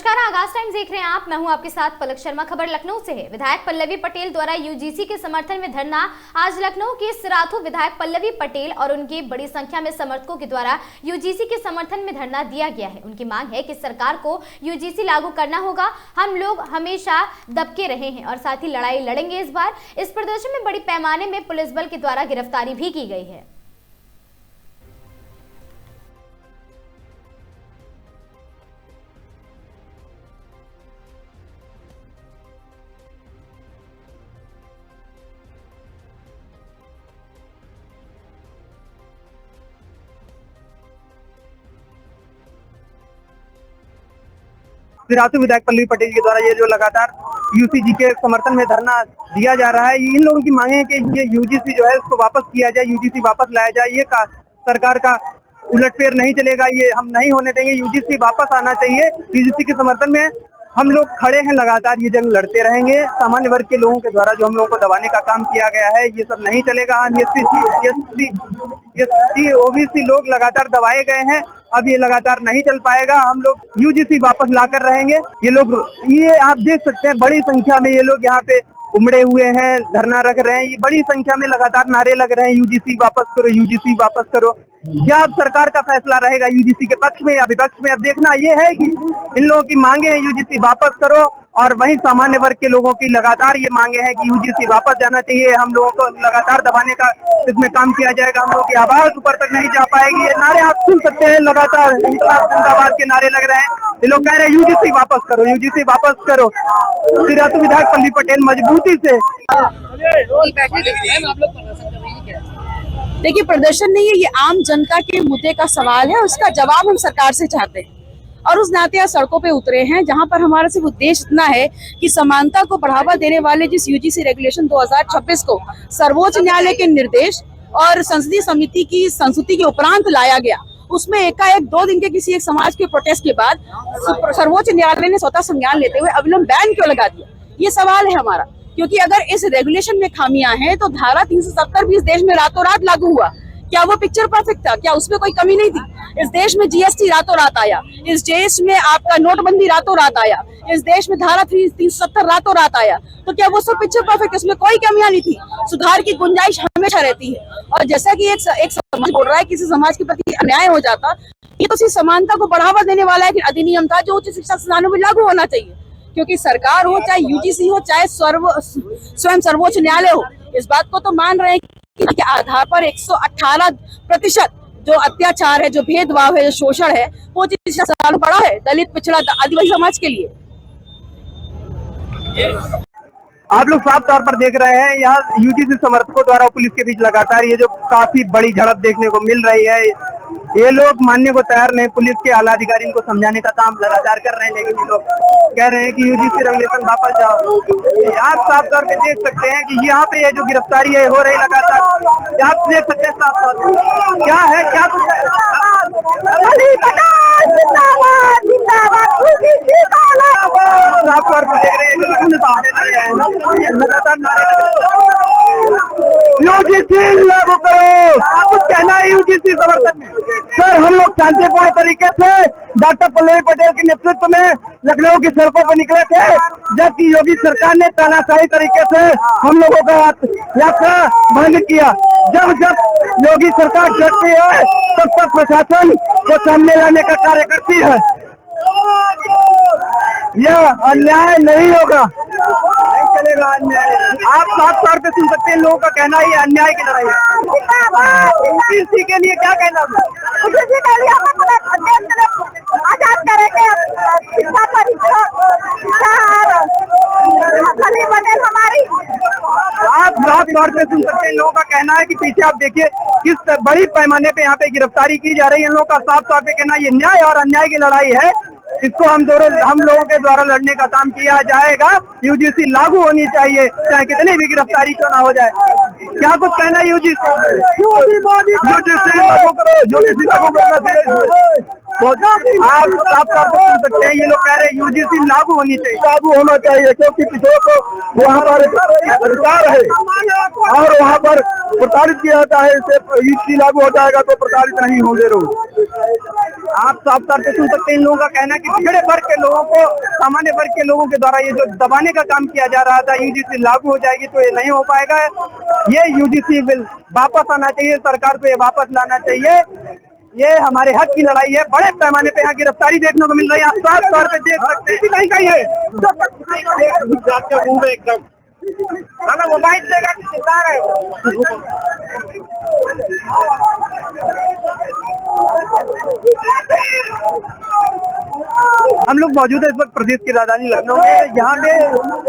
नमस्कार, आगाज टाइम्स देख रहे हैं आप। मैं हूं आपके साथ पलक शर्मा। खबर लखनऊ से है। विधायक पल्लवी पटेल द्वारा यूजीसी के समर्थन में धरना। आज लखनऊ के सिराथू विधायक पल्लवी पटेल और उनकी बड़ी संख्या में समर्थकों के द्वारा यूजीसी के समर्थन में धरना दिया गया है। उनकी मांग है कि सरकार को यूजीसी लागू करना होगा। हम लोग हमेशा दबके रहे हैं और साथ ही लड़ाई लड़ेंगे। इस बार इस प्रदर्शन में बड़ी पैमाने में पुलिस बल के द्वारा गिरफ्तारी भी की गई है। सिराथू विधायक पल्लवी पटेल के द्वारा ये जो लगातार यूजीसी के समर्थन में धरना दिया जा रहा है, इन लोगों की मांगे है कि ये यूजीसी जो है उसको वापस किया जाए, यूजीसी वापस लाया जाए। ये सरकार का उलटफेर नहीं चलेगा, ये हम नहीं होने देंगे। यूजीसी वापस आना चाहिए। यूजीसी के समर्थन में हम लोग खड़े हैं, लगातार ये जंग लड़ते रहेंगे। सामान्य वर्ग के लोगों के द्वारा जो हम लोगों को दबाने का काम किया गया है, ये सब नहीं चलेगा। एससी ओबीसी लोग लगातार दबाए गए हैं, अब ये लगातार नहीं चल पाएगा। हम लोग यूजीसी वापस लाकर रहेंगे। ये आप देख सकते हैं, बड़ी संख्या में ये लोग यहाँ पे उमड़े हुए हैं, धरना रख रहे हैं। ये बड़ी संख्या में लगातार नारे लग रहे हैं, यूजीसी वापस करो, यूजीसी वापस करो। क्या अब सरकार का फैसला रहेगा यूजीसी के पक्ष में या विपक्ष में? अब देखना ये है कि इन लोगों की मांगे हैं यूजीसी वापस करो, और वहीं सामान्य वर्ग के लोगों की लगातार ये मांगे हैं कि यूजीसी वापस जाना चाहिए। हम लोगों को लगातार दबाने का इसमें काम किया जाएगा। हम लोग की आवाज ऊपर तक नहीं जा पाएगी। ये नारे आप सुन सकते हैं, लगातार जिंदाबाद के नारे लग रहे हैं। ये लोग कह रहे हैं यूजीसी वापस करो, यूजीसी वापस करो। सिराथू विधायक पल्लवी पटेल मजबूती से देखिए, प्रदर्शन नहीं है, ये आम जनता के मुद्दे का सवाल है। उसका जवाब हम सरकार से चाहते हैं और उस नाते आज सड़कों पे उतरे हैं, जहां पर हमारा सिर्फ उद्देश्य इतना है कि समानता को बढ़ावा देने वाले जिस यूजीसी रेगुलेशन 2026 को सर्वोच्च न्यायालय के निर्देश और संसदीय समिति की संस्तुति के उपरांत लाया गया, उसमें एकाएक 2 दिन के किसी एक समाज के प्रोटेस्ट के बाद सर्वोच्च न्यायालय ने स्वतः संज्ञान लेते हुए अविलंब बैन क्यों लगा दिया? ये सवाल है हमारा। क्योंकि अगर इस रेगुलेशन में खामियां हैं तो धारा 370 भी इस देश में रातों रात लागू हुआ। क्या वो पिक्चर परफेक्ट था? क्या उसमें कोई कमी नहीं थी? इस देश में जीएसटी रातों रात आया, इस देश में आपका नोटबंदी रातों रात आया, इस देश में धारा 370 रातों रात आया। तो क्या वो सब पिक्चर परफेक्ट? इसमें कोई कमियां नहीं थी। सुधार की गुंजाइश हमेशा रहती है। और जैसा कि एक समाज बोल रहा है किसी समाज के प्रति अन्याय हो जाता, ये तो सिर्फ समानता को बढ़ावा देने वाला एक अधिनियम था जो उच्च शिक्षा संस्थानों में लागू होना चाहिए। क्योंकि सरकार हो, चाहे यूजीसी हो, चाहे स्वयं सर्वोच्च न्यायालय हो, इस बात को तो मान रहे हैं के आधार पर 118% जो अत्याचार है, जो भेदभाव है, जो शोषण है, वो साल बड़ा है दलित, पिछड़ा, आदिवासी समाज के लिए। आप लोग साफ तौर पर देख रहे हैं, यहाँ यूजीसी समर्थकों द्वारा पुलिस के बीच लगातार ये जो काफी बड़ी झड़प देखने को मिल रही है, ये लोग मानने को तैयार नहीं। पुलिस के आला अधिकारी इनको समझाने का काम लगातार कर रहे हैं, लेकिन ये लोग कह रहे हैं कि यूजीसी रेगुलेशन वापस जाओ। आप साफ तौर पे देख सकते हैं कि यहाँ पे ये जो गिरफ्तारी है हो रही लगातार, आप देख सकते हैं साफ तौर पर क्या है, क्या कुछ है। साफ तौर पर देख रहे हैं यूजीसी लागू करो। कुछ कहना है यूजीसी समर्थन में? सर, हम लोग शांतिपूर्ण तरीके से डॉक्टर पल्लवी पटेल के नेतृत्व में लखनऊ की सड़कों पर निकले थे, जबकि योगी सरकार ने तानाशाही तरीके से हम लोगों का यात्रा भंग किया। जब जब योगी सरकार डरती है तब तक प्रशासन को सामने लाने का कार्य करती है। यह अन्याय नहीं होगा, नहीं चलेगा अन्याय। आप साफ तौर पे सुन सकते हैं, लोगों का कहना है ये अन्याय की लड़ाई है। यूजीसी के लिए क्या कहना है? यूजीसी के लिए आजाद करेंगे हमारी। आप साफ तौर पे सुन सकते हैं, लोगों का कहना है कि पीछे आप देखिए किस बड़ी पैमाने पे यहाँ पे गिरफ्तारी की जा रही है। इन लोगों का साफ तौर पे कहना ये न्याय और अन्याय की लड़ाई है। इसको हम लोगों के द्वारा लड़ने का काम किया जाएगा। यूजीसी लागू होनी चाहिए, चाहे कितनी भी गिरफ्तारी क्यों ना हो जाए। क्या कुछ कहना है यूजीसी लागू करो, यूजीसी लागू करना चाहिए। आप साफ तौर पर सुन सकते हैं, ये लोग कह रहे हैं यूजीसी लागू होनी चाहिए। लागू होना चाहिए, क्योंकि किसानों को वहाँ पर अधिकार है और वहाँ पर प्रताड़ित किया जाता है। इससे यूजीसी लागू हो जाएगा तो प्रताड़ित नहीं होंगे लोग। आप साफ तौर पे सुन सकते हैं, इन लोगों का कहना है कि पिछड़े वर्ग के लोगों को, सामान्य वर्ग के लोगों के द्वारा ये जो दबाने का काम किया जा रहा था, यूजीसी लागू हो जाएगी तो ये नहीं हो पाएगा। ये यूजीसी बिल वापस आना चाहिए, सरकार को ये वापस लाना चाहिए। ये हमारे हक की लड़ाई है। बड़े पैमाने पे यहाँ गिरफ्तारी देखने को मिल रही है, आप साफ तौर पे देख सकते हैं। नहीं कही है एकदम मोबाइल देगा हम लोग मौजूद है इस वक्त प्रदेश की राजधानी लखनऊ में। यहाँ पे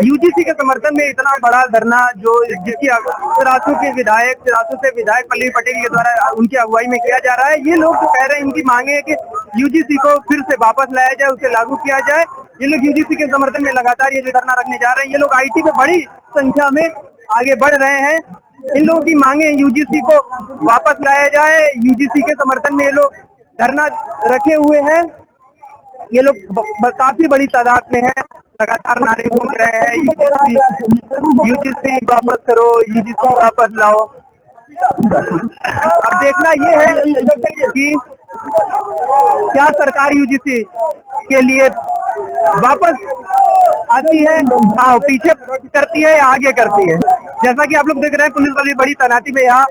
यूजीसी के समर्थन में इतना बड़ा धरना जो जिसकी चिरासू से विधायक पल्लवी पटेल के द्वारा उनकी अगुवाई में किया जा रहा है। ये लोग जो कह रहे हैं, इनकी मांगे है कि यूजीसी को फिर से वापस लाया जाए, उसे लागू किया जाए। ये लोग यूजीसी के समर्थन में लगातार ये जो धरना रखने जा रहे हैं। ये लोग आईटी में बड़ी संख्या में आगे बढ़ रहे हैं। इन लोगों की मांगे यूजीसी को वापस लाया जाए। यूजीसी के समर्थन में ये लोग धरना रखे हुए हैं। ये लोग काफी बड़ी तादाद में हैं, लगातार नारे गूंज रहे हैं, यूजीसी वापस करो, यूजीसी वापस लाओ। अब देखना ये है कि क्या सरकार यूजीसी के लिए वापस आती है, पीछे करती है या आगे करती है। जैसा कि आप लोग देख रहे हैं, पुलिस वाली बड़ी तैनाती में यहाँ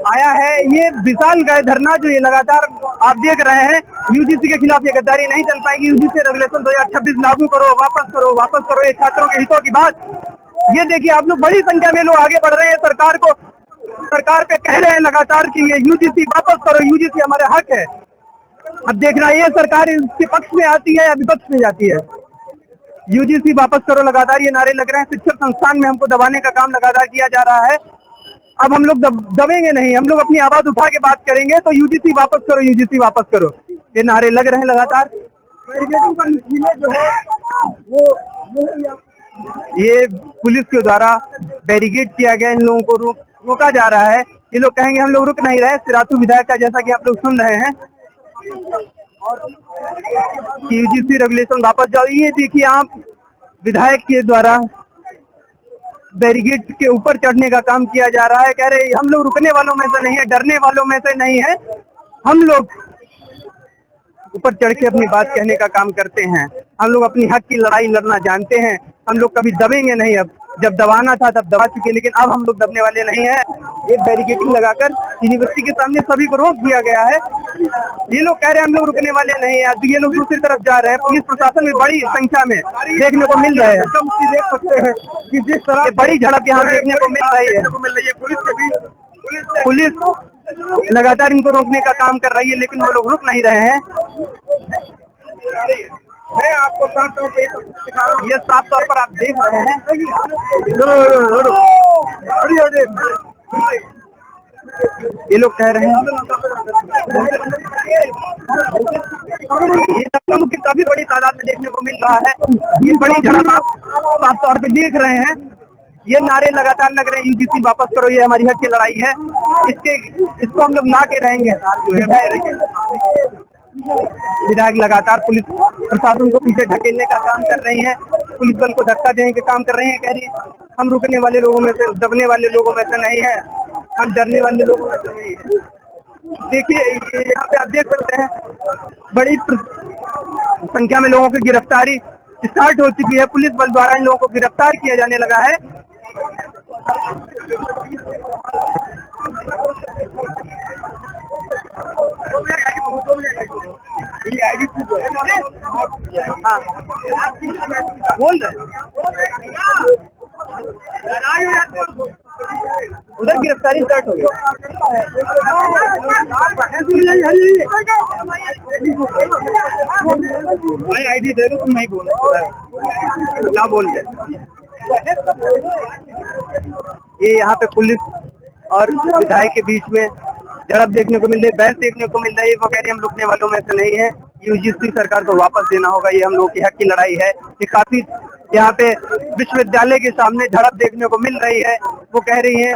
आया है। ये विशाल गए धरना जो ये लगातार आप देख रहे हैं, यूजीसी के खिलाफ ये गद्दारी नहीं चल पाएगी। यूजीसी रेगुलेशन 2026 लागू करो, वापस करो, ये छात्रों के हितों की बात। ये देखिए, आप लोग बड़ी संख्या में लोग आगे बढ़ रहे हैं, सरकार पे कह रहे हैं लगातार कि ये यूजीसी वापस करो, यूजीसी हमारे हक है। अब देखना ये सरकार इसके पक्ष में आती है या विपक्ष में जाती है। यूजीसी वापस करो, लगातार ये नारे लग रहे हैं। शिक्षक संस्थान में हमको दबाने का काम लगातार किया जा रहा है। अब हम लोग दबेंगे नहीं, हम लोग अपनी आवाज उठा के बात करेंगे। तो यूजीसी वापस करो, यूजीसी वापस करो, ये नारे लग रहे हैं लगातार। जो है वो ये पुलिस के द्वारा बैरिकेड किया गया, इन लोगों को रोका जा रहा है। ये लोग कहेंगे हम लोग रुक नहीं रहे। चिरासू विधायक का जैसा कि आप लोग सुन रहे हैं, यूजीसी रेगुलेशन वापस जाओ। ये देखिए, आप विधायक के द्वारा बैरिकेड के ऊपर चढ़ने का काम किया जा रहा है। कह रहे हम लोग रुकने वालों में से नहीं है, डरने वालों में से नहीं है, हम लोग ऊपर चढ़ के अपनी बात कहने का काम करते हैं। हम लोग अपनी हक की लड़ाई लड़ना जानते हैं। हम लोग कभी दबेंगे नहीं। अब जब दबाना था तब दबा चुके, लेकिन अब हम लोग दबने वाले नहीं है। एक बैरिकेडिंग लगाकर यूनिवर्सिटी के सामने सभी को रोक दिया गया है। ये लोग कह रहे हैं हम लोग रुकने वाले नहीं है। ये लोग दूसरी तरफ जा रहे हैं। पुलिस प्रशासन में बड़ी संख्या में देखने को मिल रहे हैं। देख सकते हैं कि जिस तरह बड़ी झड़प यहाँ देखने को मिल रही है। पुलिस लगातार इनको रोकने का काम कर रही है, लेकिन वो लोग रुक नहीं रहे हैं। मैं आपको साफ तौर पे ये साफ तौर पर आप देख रहे हैं। ये लोग कह रहे हैं ये लखनऊ की काफी बड़ी तादाद में देखने को मिल रहा है। ये बड़ी झड़प आप साफ तौर पे देख रहे हैं। ये नारे लगातार लग रहे हैं, यूजीसी वापस करो, ये हमारी हक की लड़ाई है। इसको हम लोग ला के रहेंगे। विधायक लगातार पुलिस प्रशासन को पीछे ढकेलने का काम कर रही है, पुलिस बल को धक्का देने का काम कर रहे हैं। कह रही है हम रुकने वाले लोगों में से, दबने वाले लोगों में से नहीं है, हम डरने वाले लोगों में से नहीं है। देखिए, यहाँ पे आप देख सकते हैं बड़ी संख्या में लोगों की गिरफ्तारी स्टार्ट हो चुकी है। पुलिस बल द्वारा इन लोगों को गिरफ्तार किया जाने लगा है। हाँ, बोल रहे उधर गिरफ्तारी स्टार्ट हो गई। भाई आईडी दे दो, तुम नहीं बोल क्या बोल रहे। ये यहाँ पे पुलिस और विधायक के बीच में झड़प देखने को मिल रही है, बहस देखने को मिल रही है। वो कह रहे हम रुकने वालों में से नहीं है, यूजीसी सरकार को वापस देना होगा, ये हम लोगों की हक की लड़ाई है। ये काफी यहाँ पे विश्वविद्यालय के सामने झड़प देखने को मिल रही है। वो कह रही है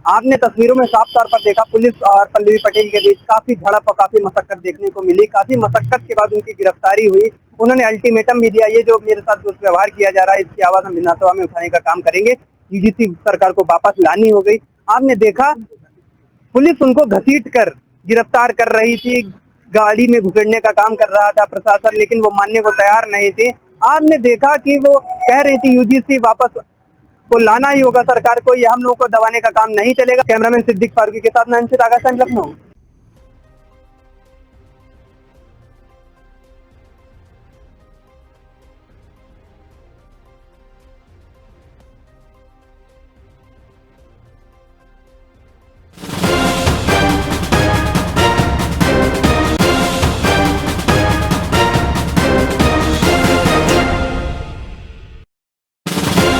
आपने तस्वीरों में साफ तौर पर देखा पुलिस और पल्लवी पटेल के बीच काफी झड़प और काफी मशक्कत देखने को मिली। काफी मशक्कत के बाद उनकी गिरफ्तारी हुई। उन्होंने अल्टीमेटम भी दिया, ये जो मेरे साथ दुष्व्यवहार किया जा रहा है इसकी आवाज हम विधानसभा में उठाने का काम करेंगे। यूजीसी सरकार को वापस लानी हो गई। आपने देखा पुलिस उनको घसीट कर गिरफ्तार कर रही थी, गाड़ी में घुसेड़ने का काम कर रहा था प्रशासन, लेकिन वो मानने को तैयार नहीं थे। आपने देखा कि वो कह रही थी यूजीसी वापस को लाना ही होगा सरकार को, ये हम लोगों को दबाने का काम नहीं चलेगा। कैमरामैन सिद्दीक फारूकी के साथ मैं अंशित, आगाह टाइम्स लखनऊ।